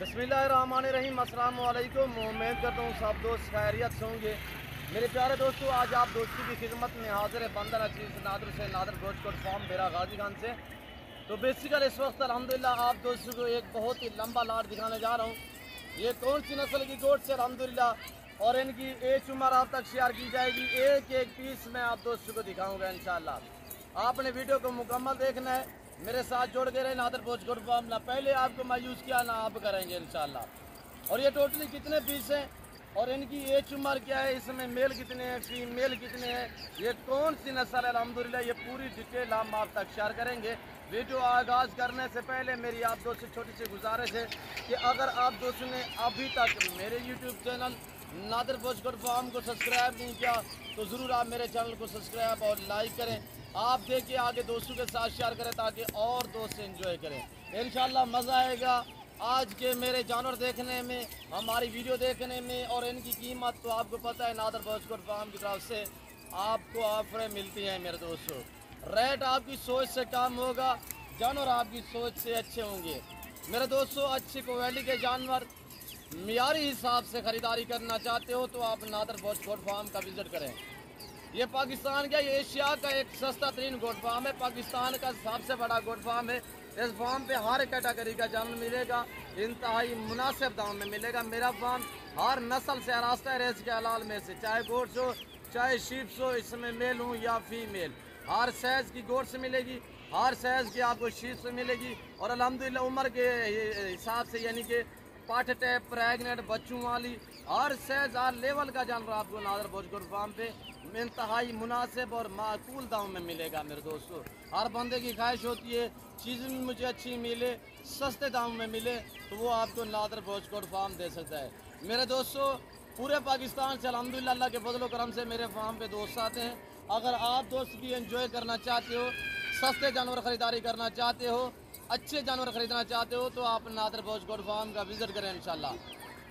बिस्मिल्लाहिर्रहमानिर्रहीम। अस्सलाम वालेकुम। उम्मीद करता हूँ सब दोस्त खैरियत से होंगे। मेरे प्यारे दोस्तों, आज आप दोस्तों की खिदमत में हाजिर है बंदर अजीज नादर से नादर गोश्त फार्म बेरा गाजी खान से। तो बेसिकल इस वक्त अल्हम्दुलिल्लाह आप दोस्तों को एक बहुत ही लंबा लाट दिखाने जा रहा हूँ। ये कौन सी नस्ल की गोट से अल्हम्दुलिल्लाह और इनकी एज उम्र आप तक शेयर की जाएगी। एक एक पीस मैं आप दोस्तों को दिखाऊंगा इंशाल्लाह। आपने वीडियो को मुकम्मल देखना है, मेरे साथ जुड़ के रहे। नादर बोझ गुड फार्म ना पहले आपको मायूस किया ना आप करेंगे इंशाल्लाह। और ये टोटली कितने पीस हैं और इनकी एज उम्र क्या है, इसमें मेल कितने हैं फीमेल कितने हैं, ये कौन सी नस्ल है, अल्हम्दुलिल्लाह ये पूरी डिटेल हम आप तक शेयर करेंगे। वीडियो आगाज़ करने से पहले मेरी आप दोस्तों से छोटी सी गुजारिश है कि अगर आप दोस्तों ने अभी तक मेरे यूट्यूब चैनल नादर बोझ गुड फार्म को सब्सक्राइब नहीं किया तो ज़रूर आप मेरे चैनल को सब्सक्राइब और लाइक करें। आप देखिए आगे दोस्तों के साथ शेयर करें ताकि और दोस्त एंजॉय करें। इंशाल्लाह मज़ा आएगा आज के मेरे जानवर देखने में, हमारी वीडियो देखने में। और इनकी कीमत तो आपको पता है, नादर बोझ गुड फार्म की तरफ से आपको ऑफरें मिलती हैं मेरे दोस्तों। रेट आपकी सोच से कम होगा, जानवर आपकी सोच से अच्छे होंगे मेरे दोस्तों। अच्छी क्वालिटी के जानवर मियारी हिसाब से ख़रीदारी करना चाहते हो तो आप नादर बोझ गुड फार्म का विज़िट करें। ये पाकिस्तान का, ये एशिया का एक सस्ता तरीन गोट फार्म है, पाकिस्तान का सबसे बड़ा गोट फार्म है। इस फार्म पे हर कैटेगरी का जानवर मिलेगा, इंतहाई मुनासिब दाम में मिलेगा। मेरा फार्म हर नस्ल से रास्ता है रेस के हलाल में से, चाहे गोट्स हो चाहे शीप्स हो, इसमें मेल हो या फीमेल, हर साइज़ की गोट्स मिलेगी, हर साइज़ की आपको शीप्स मिलेगी। और अल्हम्दुलिल्लाह उम्र के हिसाब से यानी कि पाठ टैप प्रेगनेंट बच्चों वाली हर साइज हर लेवल का जानवर आपको नादर बोझ गुड फार्म पे इंतहाई मुनासिब और माकूल दाम में मिलेगा मेरे दोस्तों। हर बंदे की ख्वाहिश होती है चीज़ भी मुझे अच्छी मिले, सस्ते दाम में मिले, तो वो आपको नादर बोझ गुड फार्म दे सकता है मेरे दोस्तों। पूरे पाकिस्तान से अल्हम्दुलिल्लाह अल्लाह के फजल करम से मेरे फार्म पे दोस्त आते हैं। अगर आप दोस्त भी एंजॉय करना चाहते हो, सस्ते जानवर ख़रीदारी करना चाहते हो, अच्छे जानवर ख़रीदना चाहते हो तो आप नादर बोझ गुड फार्म का विज़िट करें इंशाल्लाह।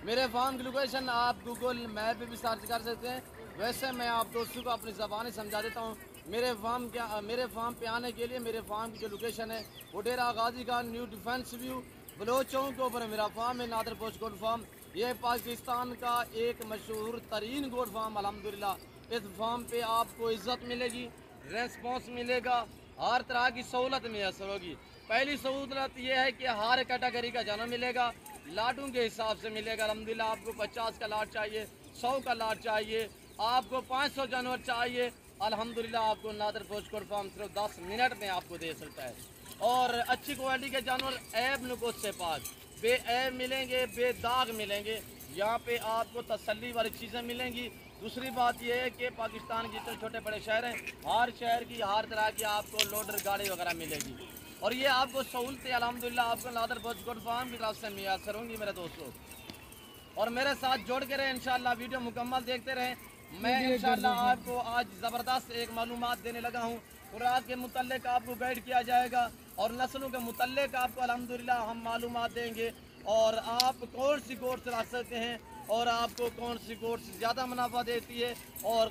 मेरे फार्म की लोकेशन आप गूगल मैप पे भी सर्च कर सकते हैं। वैसे मैं आप दोस्तों को अपनी ज़बानी समझा देता हूँ। मेरे फार्म पे आने के लिए मेरे फार्म की जो लोकेशन है वो Dera Ghazi Khan New Defence View Baloch Chowk के ऊपर मेरा फार्म है नादर बोझ गुड फार्म। ये पाकिस्तान का एक मशहूर तरीन गोट फार्म अल्हम्दुलिल्लाह। इस फार्म पे आपको इज़्ज़त मिलेगी, रेस्पॉन्स मिलेगा, हर तरह की सहूलत मैसर होगी। पहली सहूलत यह है कि हर कैटेगरी का जानवर मिलेगा, लाटों के हिसाब से मिलेगा अल्हम्दुलिल्लाह। आपको 50 का लाट चाहिए, 100 का लाट चाहिए, आपको 500 जानवर चाहिए, अल्हम्दुलिल्लाह आपको नादर बोझ गुड फार्म सिर्फ 10 मिनट में आपको दे सकता है। और अच्छी क्वालिटी के जानवर ऐब नुकुस से पाक बेऐब मिलेंगे, बेदाग मिलेंगे। यहाँ पे आपको तसल्ली वाली चीज़ें मिलेंगी। दूसरी बात यह है कि पाकिस्तान के जितने छोटे बड़े शहर हैं, हर शहर की हर तरह की आपको लोडर गाड़ी वगैरह मिलेगी। और ये आपको सहूलतें अल्हम्दुलिल्लाह आपको नादर बोझ गुड फार्म की तरफ से मैसर होंगी मेरे दोस्तों। और मेरे साथ जोड़ के रहें इंशाल्लाह, वीडियो मुकम्मल देखते रहें। मैं इंशाल्लाह आपको आज ज़बरदस्त एक मालूमात देने लगा हूँ। खुराक के मुतल्लिक आपको गाइड किया जाएगा और नस्लों के मुतल्लिक आपको अल्हम्दुलिल्लाह हम मालूमात देंगे। और आप कौन सी गोट्स रख सकते हैं और आपको कौन सी गोट्स ज़्यादा मुनाफा देती है और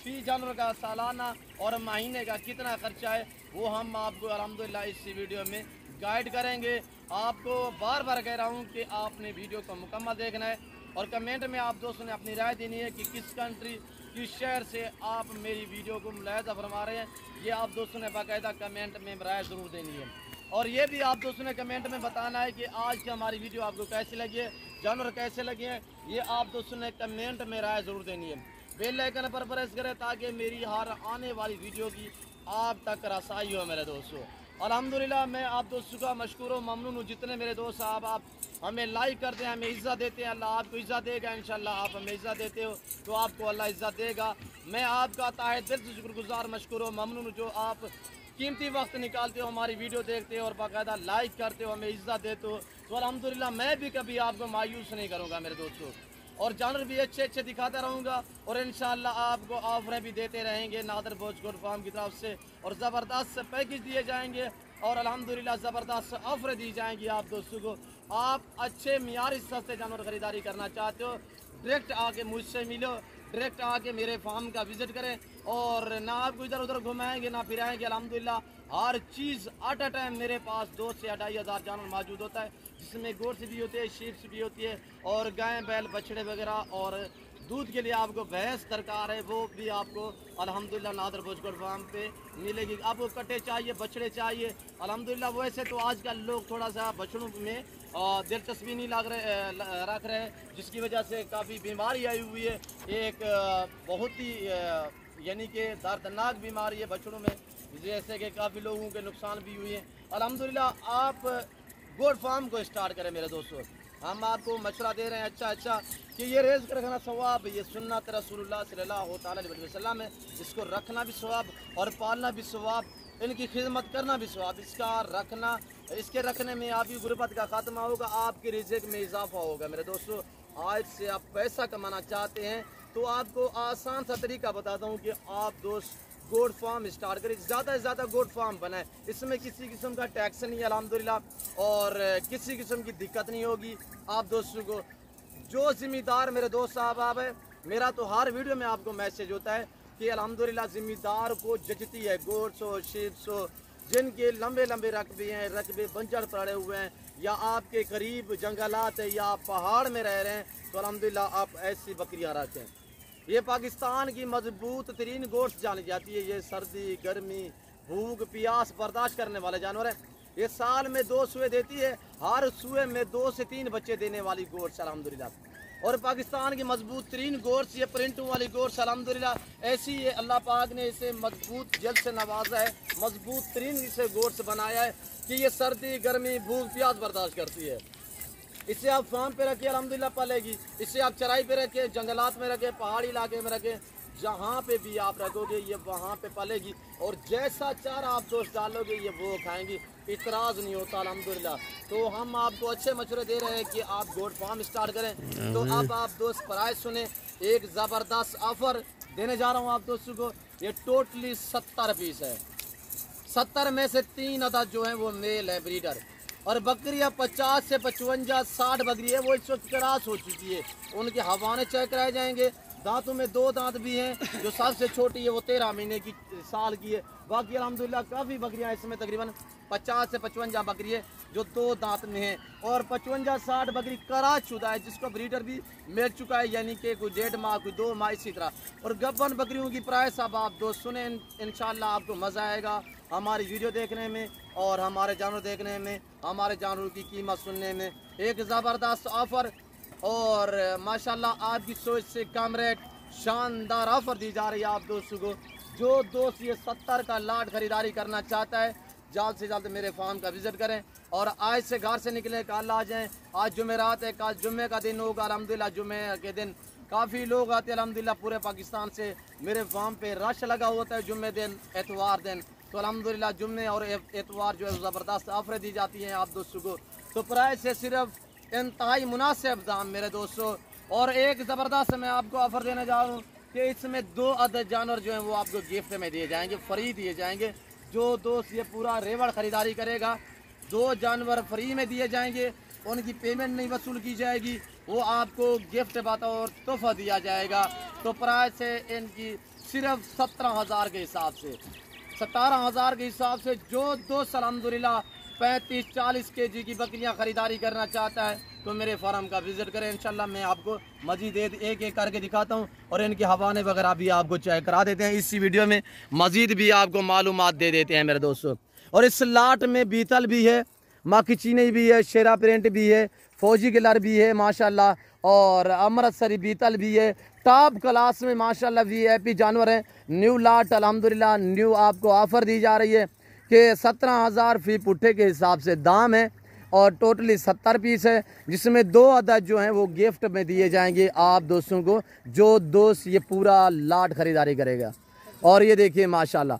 फी जानवर का सालाना और महीने का कितना खर्चा है वो हम आपको अल्हम्दुलिल्लाह इस वीडियो में गाइड करेंगे। आपको बार बार कह रहा हूँ कि आपने वीडियो को मुकम्मल देखना है और कमेंट में आप दोस्तों ने अपनी राय देनी है कि किस कंट्री किस शहर से आप मेरी वीडियो को मुलाहिज़ा फरमा रहे हैं। ये आप दोस्तों ने बाकायदा कमेंट में राय ज़रूर देनी है। और ये भी आप दोस्तों ने कमेंट में बताना है कि आज की हमारी वीडियो आपको कैसी लगी है, जानवर कैसे लगे हैं, ये आप दोस्तों ने कमेंट में राय ज़रूर देनी है। बेल आइकन पर प्रेस करें ताकि मेरी हर आने वाली वीडियो की आप तक रसाई हो मेरे दोस्तों। अल्हम्दुलिल्लाह मैं आप दोस्तों का मशकूर और ममनून हूँ। जितने मेरे दोस्त आप हमें लाइक करते हैं, हमें इज़्ज़त देते हैं, अल्लाह आपको इज़्ज़त देगा इंशाल्लाह। आप हमें इज़्ज़त देते हो तो आपको अल्लाह इज़्ज़त देगा। मैं आपका ताहे दिल से शुक्रगुज़ार मशकूर और ममनून हूँ जो आप कीमती वक्त निकालते हो, हमारी वीडियो देखते हो और बाकायदा लाइक करते हो, हमें इज़्ज़त देते हो। तो अल्हम्दुलिल्लाह मैं भी कभी आपको मायूस नहीं करूँगा मेरे दोस्तों। और जानवर भी अच्छे अच्छे दिखाता रहूँगा और इंशाल्लाह आपको ऑफरें भी देते रहेंगे नादर बोझ गुड फार्म की तरफ से। और ज़बरदस्त से पैकेज दिए जाएंगे और अल्हम्दुलिल्लाह ज़बरदस्त ऑफरें दी जाएंगी आप दोस्तों को। आप अच्छे मियारी सस्ते जानवर ख़रीदारी करना चाहते हो, डायरेक्ट आके मुझसे मिलो, डायरेक्ट आके मेरे फार्म का विज़िट करें। और ना आपको इधर उधर घुमाएंगे ना फिराएंगे। अल्हम्दुलिल्लाह हर चीज़ एट अ टाइम मेरे पास 2 से 2,500 जानवर मौजूद होता है, जिसमें गोट्स भी होते हैं, शीप्स भी होती है, और गाय बैल बछड़े वगैरह, और दूध के लिए आपको भैंस दरकार है वो भी आपको अल्हम्दुलिल्लाह नादर भोजगढ़ फार्म पे मिलेगी। आपको कट्टे चाहिए, बछड़े चाहिए, अल्हम्दुलिल्लाह वैसे तो आजकल लोग थोड़ा सा बछड़ों में दिलचस्पी नहीं रख रहे, जिसकी वजह से काफ़ी बीमारी आई हुई है। एक बहुत ही यानी कि दर्दनाक बीमारी है बछड़ों में, जैसे कि काफ़ी लोगों के नुकसान भी हुए हैं। अल्हम्दुलिल्लाह आप गोट फार्म को स्टार्ट करें मेरे दोस्तों। हम आपको मशवरा दे रहे हैं अच्छा कि ये रेज़ कर रखना सवाब, ये सुन्नत रसूलुल्लाह सल्लल्लाहु अलैहि वसल्लम है, इसको रखना भी सवाब और पालना भी सवाब, इनकी खिदमत करना भी सवाब। इसका रखना, इसके रखने में आपकी गुर्बत का खात्मा होगा, आपके रिज़्क़ में इजाफा होगा। मेरे दोस्तों आज से आप पैसा कमाना चाहते हैं तो आपको आसान सा तरीका बताता हूँ कि आप दोस्त गोट फार्म स्टार्ट करें, ज़्यादा से ज़्यादा गोट फार्म बनाएं। इसमें किसी किस्म का टैक्स नहीं है अल्हम्दुलिल्लाह, और किसी किस्म की दिक्कत नहीं होगी आप दोस्तों को। जो ज़िम्मेदार मेरे दोस्त साहब आप है, मेरा तो हर वीडियो में आपको मैसेज होता है कि अल्हम्दुलिल्लाह ज़िम्मेदार को जचती है गोट्स हो, शीप्स हो, जिनके लंबे लंबे रकबे हैं, रकबे बंजर पड़े हुए हैं, या आपके करीब जंगलात है, या आप पहाड़ में रह रहे हैं, तो अल्हम्दुलिल्लाह आप ऐसी बकरियाँ रखें। ये पाकिस्तान की मजबूत तरीन गोश्त जानी जाती है। ये सर्दी, गर्मी, भूख, प्यास बर्दाश्त करने वाले जानवर है। ये साल में 2 सुए देती है, हर सुए में 2 से 3 बच्चे देने वाली गोश्त अल्हम्दुलिल्लाह। और पाकिस्तान की मजबूत तरीन गोश्त, ये प्रिंटों वाली गोश्त अल्हम्दुलिल्लाह ऐसी है, अल्लाह पाक ने इसे मजबूत जल्द से नवाजा है, मजबूत तरीन इसे गोश्त बनाया है कि ये सर्दी, गर्मी, भूख, प्यास बर्दाश्त करती है। इसे आप फार्म पे रखिए अल्हम्दुलिल्लाह पालेगी, इसे आप चराई पे रखें, जंगलात में रखें, पहाड़ी इलाके में रखें, जहाँ पे भी आप रखोगे ये वहाँ पे पलेगी, और जैसा चारा आप दोस्त डालोगे ये वो खाएंगी, इतराज़ नहीं होता अल्हम्दुलिल्लाह। तो हम आपको अच्छे मशवरे दे रहे हैं कि आप गोट फार्म स्टार्ट करें। तो अब आप दोस्त प्राइस सुने, एक ज़बरदस्त ऑफ़र देने जा रहा हूँ आप दोस्तों को। ये टोटली 70 पीस है, 70 में से 3 अदद जो है वो मेल है ब्रीडर, और बकरियाँ 50 से 55 60 बकरी है वो इस वक्त क्रॉस हो चुकी है। उनके हवाने चेक कराए जाएंगे, दांतों में 2 दांत भी हैं, जो सबसे छोटी है वो 13 महीने की साल की है। बाकी अल्हम्दुलिल्लाह काफ़ी बकरियाँ इसमें तकरीबन 50 से 55 बकरी है जो 2 दांत में है, और 55-60 बकरी क्रॉस शुदा है जिसको ब्रीडर भी मिल चुका है, यानी कि कोई 1.5 माह, कोई 2 माह, इसी तरह। और गब्बन बकरियों की प्राइस अब आप दोस्त सुने, इंशाल्लाह आपको मज़ा आएगा हमारी वीडियो देखने में और हमारे जानवर देखने में, हमारे जानवरों की कीमत सुनने में। एक ज़बरदस्त ऑफ़र और माशाल्लाह आपकी सोच से कम रेट, शानदार ऑफ़र दी जा रही है आप दोस्तों को। जो दोस्त ये 70 का लाट ख़रीदारी करना चाहता है जल्द से जल्द मेरे फार्म का विज़िट करें, और आज से घर से निकलें, कल आ जाएँ। आज जुमेरात है, कल जुम्मे का दिन होगा अल्हम्दुलिल्लाह। जुम्मे के दिन काफ़ी लोग आते हैं अल्हम्दुलिल्लाह, पूरे पाकिस्तान से मेरे फार्म पे रश लगा होता है जुम्मे दिन, एतवार दिन। तो अल्हम्दुलिल्लाह जुम्मे और एतवार जो है ज़बरदस्त ऑफरें दी जाती हैं आप दोस्तों को। तो प्राइस है सिर्फ इंतहाई मुनासिब दाम मेरे दोस्तों। और एक ज़बरदस्त मैं आपको ऑफ़र देने जा रहा हूँ कि इसमें 2 अदद जानवर जो हैं वो आपको गिफ्ट में दिए जाएंगे, फ्री दिए जाएंगे। जो दोस्त ये पूरा रेवड़ ख़रीदारी करेगा 2 जानवर फ्री में दिए जाएंगे, उनकी पेमेंट नहीं वसूल की जाएगी, वो आपको गिफ्ट बतौर तोहफा दिया जाएगा। तो प्राइस है इनकी सिर्फ 17,000 के हिसाब से, 17,000 के हिसाब से। जो दोस्त अल्हम्दुलिल्लाह 35-40 केजी की बकरियां ख़रीदारी करना चाहता है तो मेरे फार्म का विज़िट करें। इंशाल्लाह मैं आपको मज़ीद एक एक करके दिखाता हूं, और इनके हवाने वगैरह भी आपको चेक करा देते हैं इसी वीडियो में, मज़ीद भी आपको मालूमात दे देते हैं मेरे दोस्तों। और इस लाट में बीतल भी है, माकी चीनी भी है, शेरा प्रिंट भी है, फौजी कलर भी है माशाल्लाह, और अमृतसरी बीतल भी है। टॉप क्लास में माशाल्लाह VIP जानवर हैं। न्यू लाट अल्हम्दुलिल्लाह न्यू आपको ऑफ़र दी जा रही है कि 17,000 फ़ी पुट्ठे के हिसाब से दाम है, और टोटली 70 पीस है, जिसमें 2 अदद जो हैं वो गिफ्ट में दिए जाएंगे आप दोस्तों को, जो दोस्त ये पूरा लाट ख़रीदारी करेगा। और ये देखिए माशाल्लाह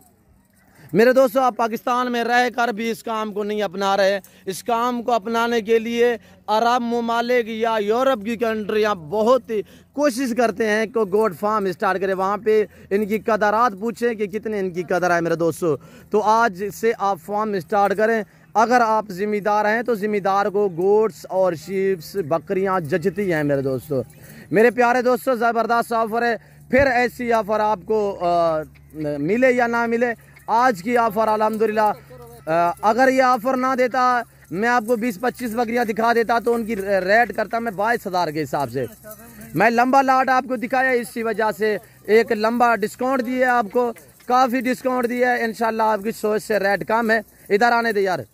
मेरे दोस्तों, आप पाकिस्तान में रह कर भी इस काम को नहीं अपना रहे। इस काम को अपनाने के लिए अरब ममालिक या यूरोप की कंट्रियाँ बहुत ही कोशिश करते हैं कि गोट फार्म स्टार्ट करें, वहाँ पे इनकी कदरात पूछें कि कितने इनकी कदर है मेरे दोस्तों। तो आज से आप फार्म स्टार्ट करें। अगर आप ज़िम्मेदार हैं तो ज़िम्मेदार को गोट्स और शीप्स बकरियाँ जचती हैं मेरे दोस्तों। मेरे प्यारे दोस्तों, ज़बरदस्त ऑफ़र है, फिर ऐसी ऑफ़र आपको मिले या ना मिले। आज की ऑफ़र अल्हम्दुलिल्लाह, अगर ये ऑफ़र ना देता, मैं आपको 20-25 बकरियां दिखा देता तो उनकी रेट करता मैं 22,000 के हिसाब से। मैं लंबा लाट आपको दिखाया, इसी वजह से एक लंबा डिस्काउंट दिया आपको, काफ़ी डिस्काउंट दिया है। इंशाल्लाह आपकी सोच से रेट कम है। इधर आने दे यार,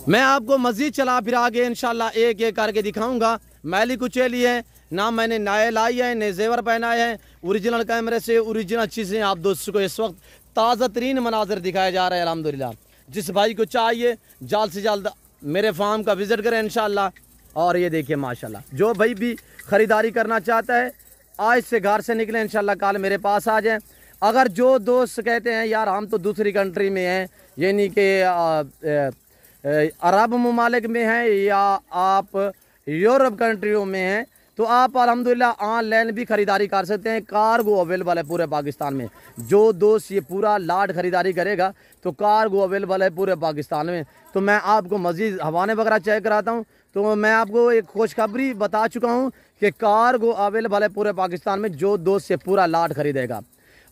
मैं आपको मज़ीद चला फिरा के इंशाल्लाह एक एक करके दिखाऊंगा। मैली कुचेली है ना, मैंने नए लाई है, नए जेवर पहनाए हैं, ओरिजिनल कैमरे से ओरिजिनल चीज़ें आप दोस्तों को इस वक्त ताज़ा तरीन मनाजर दिखाए जा रहे हैं अल्हम्दुलिल्लाह। जिस भाई को चाहिए जल्द से जल्द मेरे फार्म का विज़िट करें इंशाल्लाह। और ये देखिए माशाल्लाह, जो भाई भी ख़रीदारी करना चाहता है आज से घर से निकले इंशाल्लाह, कल मेरे पास आ जाए। अगर जो दोस्त कहते हैं यार हम तो दूसरी कंट्री में हैं, यानी कि अरब ममालिक में हैं या आप यूरोप कंट्रियों में हैं, तो आप अल्हम्दुलिल्लाह ऑनलाइन भी ख़रीदारी कर सकते हैं। कार्गो अवेलेबल है पूरे पाकिस्तान में। जो दोस्त ये पूरा लाट ख़रीदारी करेगा तो कार्गो अवेलेबल है पूरे पाकिस्तान में। तो मैं आपको मज़ीद हवाने वगैरह चेक कराता हूँ। तो मैं आपको एक खुशखबरी बता चुका हूँ कि कार्गो अवेलेबल है पूरे पाकिस्तान में, जो दोस्त ये पूरा लाट ख़रीदेगा।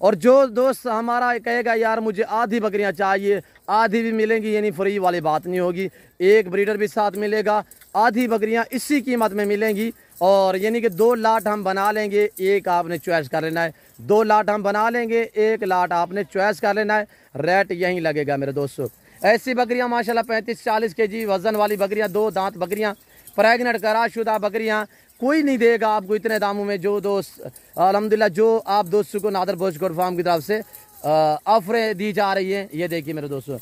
और जो दोस्त हमारा कहेगा यार मुझे आधी बकरियां चाहिए, आधी भी मिलेंगी, यानी फ्री वाली बात नहीं होगी, एक ब्रीडर भी साथ मिलेगा, आधी बकरियां इसी कीमत में मिलेंगी। और यानी कि 2 लाट हम बना लेंगे, एक आपने चॉइस कर लेना है। 2 लाट हम बना लेंगे, एक लाट आपने चॉइस कर लेना है। रेट यहीं लगेगा मेरे दोस्तों। ऐसी बकरियां माशाल्लाह 35-40 kg वज़न वाली बकरियां, 2 दांत बकरियां, प्रेगनेंट कराशुदा बकरियां कोई नहीं देगा आपको इतने दामों में। जो दोस्त अल्हम्दुलिल्लाह, जो आप दोस्तों को नादर भोजकोट फार्म की तरफ से ऑफरें दी जा रही हैं, ये देखिए मेरे दोस्तों,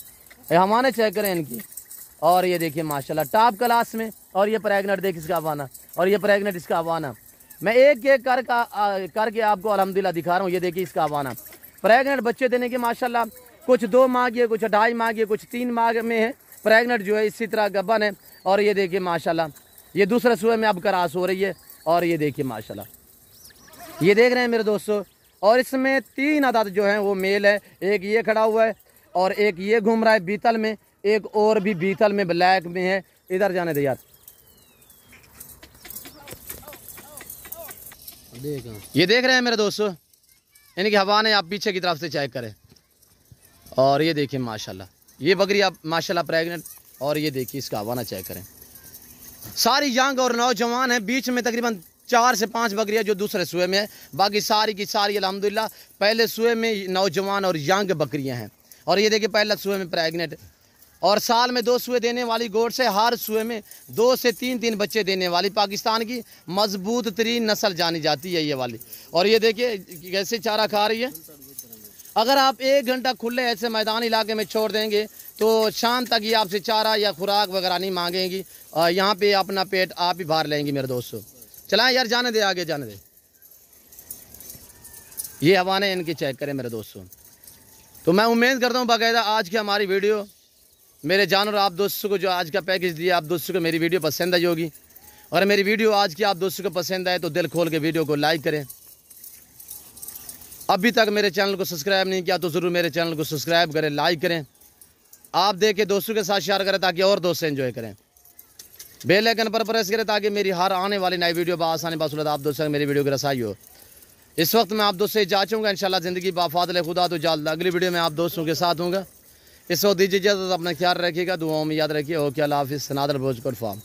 हमारे चेक करें इनकी। और ये देखिए माशाल्लाह टॉप क्लास में। और ये प्रेगनेंट देख इसका हवाना, और ये प्रेगनेंट इसका हवाना। मैं एक एक करके आपको अल्हम्दुलिल्लाह दिखा रहा हूँ। ये देखिए इसका हवाना, प्रेगनेंट बच्चे देने के माशाल्लाह, कुछ 2 माह की है, कुछ 2.5 माह की है, कुछ 3 माह में है। प्रेगनेंट जो है इसी तरह गब्बन है। और ये देखिए माशाल्लाह, ये दूसरे सूबे में अब क्रॉस हो रही है। और ये देखिए माशाल्लाह, ये देख रहे हैं मेरे दोस्तों। और इसमें 3 अदद जो हैं वो मेल है। एक ये खड़ा हुआ है और एक ये घूम रहा है बीतल में, एक और भी बीतल में ब्लैक में है। इधर जाने दे यार, ये देख रहे हैं मेरे दोस्तों, इनकी हवा ने आप पीछे की तरफ से चेक करें। और ये देखिए माशाल्लाह, ये बकरी आप माशाल्लाह प्रेग्नेंट। और ये देखिए इसका हवाना चेक करें, सारी यंग और नौजवान है। बीच में तकरीबन 4 से 5 बकरियां जो दूसरे सूबे में है, बाकी सारी की सारी अल्हम्दुलिल्लाह पहले सूबे में नौजवान और यंग बकरियां हैं। और ये देखिए पहला सूबे में प्रेग्नेंट। और साल में 2 सूबे देने वाली गोट से हर सूबे में 2 से 3 बच्चे देने वाली पाकिस्तान की मजबूत तरीन नस्ल जानी जाती है ये वाली। और ये देखिए कैसे चारा खा रही है। अगर आप 1 घंटा खुले ऐसे मैदानी इलाके में छोड़ देंगे तो शाम तक ये आपसे चारा या खुराक वगैरह नहीं मांगेंगी। यहाँ पे अपना पेट आप ही भर लेंगी मेरे दोस्तों। चलाएं यार, जाने दे, आगे जाने दे। ये हवाने इनकी चेक करें मेरे दोस्तों। तो मैं उम्मीद करता हूँ बाकायदा आज की हमारी वीडियो मेरे जानवर आप दोस्तों को जो आज का पैकेज दिया, आप दोस्तों को मेरी वीडियो पसंद आई होगी। और मेरी वीडियो आज की आप दोस्तों को पसंद आए तो दिल खोल के वीडियो को लाइक करें। अभी तक मेरे चैनल को सब्सक्राइब नहीं किया तो ज़रूर मेरे चैनल को सब्सक्राइब करें, लाइक करें, आप देखें, दोस्तों के साथ शेयर करें ताकि और दोस्त एंजॉय करें। बेल आइकन पर प्रेस करें ताकि मेरी हर आने वाली नई वीडियो बआसानी बासूरत आप दोस्तों मेरी वीडियो की रसाई हो। इस वक्त मैं आप दोस्तों से जा चाहूँगा इंशाल्लाह ज़िंदगी बाफादल खुदा तो जल्द अगली वीडियो में आप दोस्तों के साथ होंगे। इस वक्त दीजिए इजाज़त, अपना ख्याल रखिएगा, दुआओं में याद रखिए। ओके, अल्लाह हाफिज़। नादर भोजपुर फार्म।